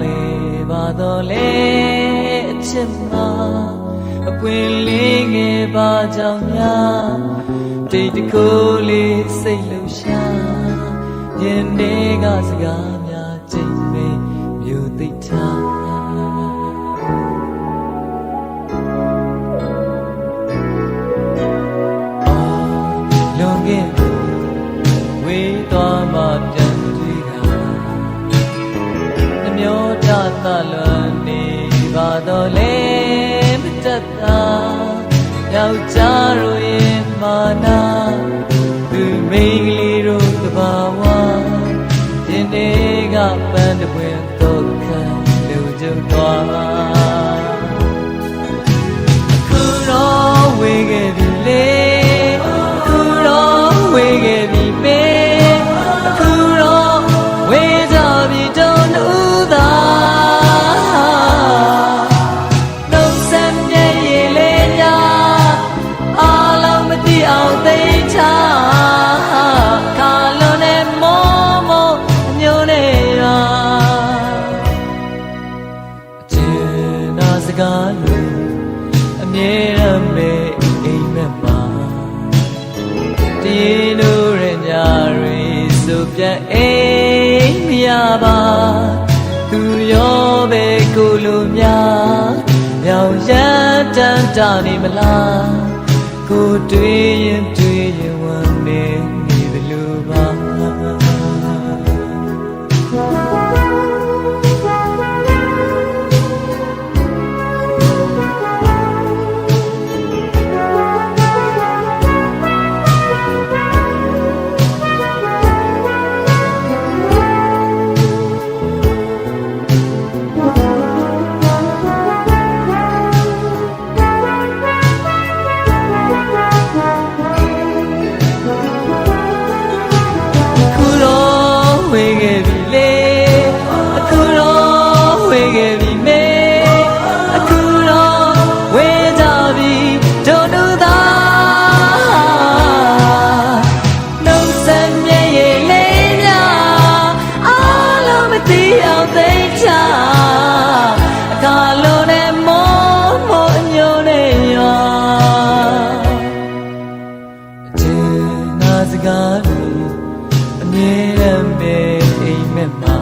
le ba do le chimma a quên li nghe ba chào nha ti ti ko le sei lu sha yin de ga saga mya chin me myu ti tha long ge we twa ma pyan ti ga myo ta ta lwan ni ba do le ma tat taယောက်ျားတို့ရဲ့မာနာသူမိန်းကလေးတို့တဘာဝဒီနေ့ကပန်းတပွင့်တော့ခံလူကျုံသွားအခုတော့ဝေခဲ့ပြီလေအခုတော့ဝေခဲ့ပြီမေအခုတော့ဝေကြပြီတုံးဦးသာအောင်သိချာခါလုံးနဲ့မောမောအညိုးနဲ့ရွာအကျဉ်းနာစကားတွေအမြဲတမ်းပဲအိမ်မက်မှာတည်လို့ရညာတွေဆိုပြန်အိမ်မရပါသူရောပဲကိုလိုများရောင်ရမ်းတမ်းတာနေမလားကိုတွေ့ရင်ဝမ်းနေဘလို့ပါဝေခဲ့ပြီလေအခုတော့ဝေခဲ့ပြီမေအခုတော့ဝေကြပြီတို့တို့သာနှုတ်ဆက်မြဲရည်လေးများအားလုံးမသိအောင်သိချအခါလုံးနဲ့မောမောအညိုးနဲ့ရွာအကျဉ်းနာစကားတွေအမြဲတမ်းပဲအိမ်မက်မှာ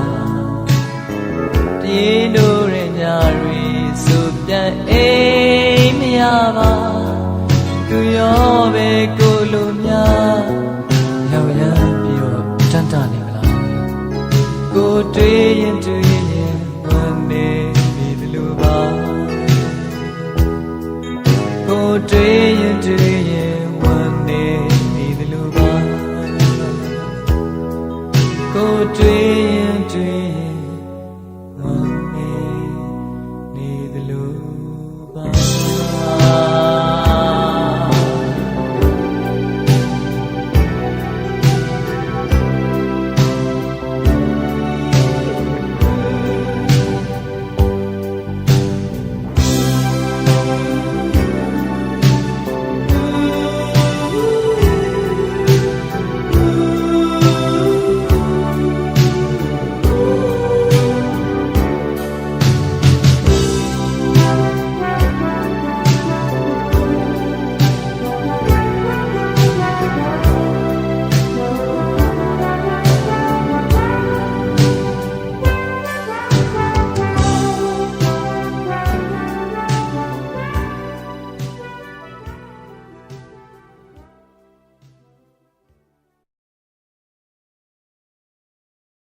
ပြေးလို့ရညာတွေဆိုပြန်အိမ်မရပါသူရောပဲကိုလိုများရောက်ရပြီးတော့တန်တနေမလားကိုတွေ့ရင်ဝမ်းနေပြီဘလို့ပါကိုတွေ့ရင်ဝမ်းနေပြီဘလို့ပါကိုတွေ့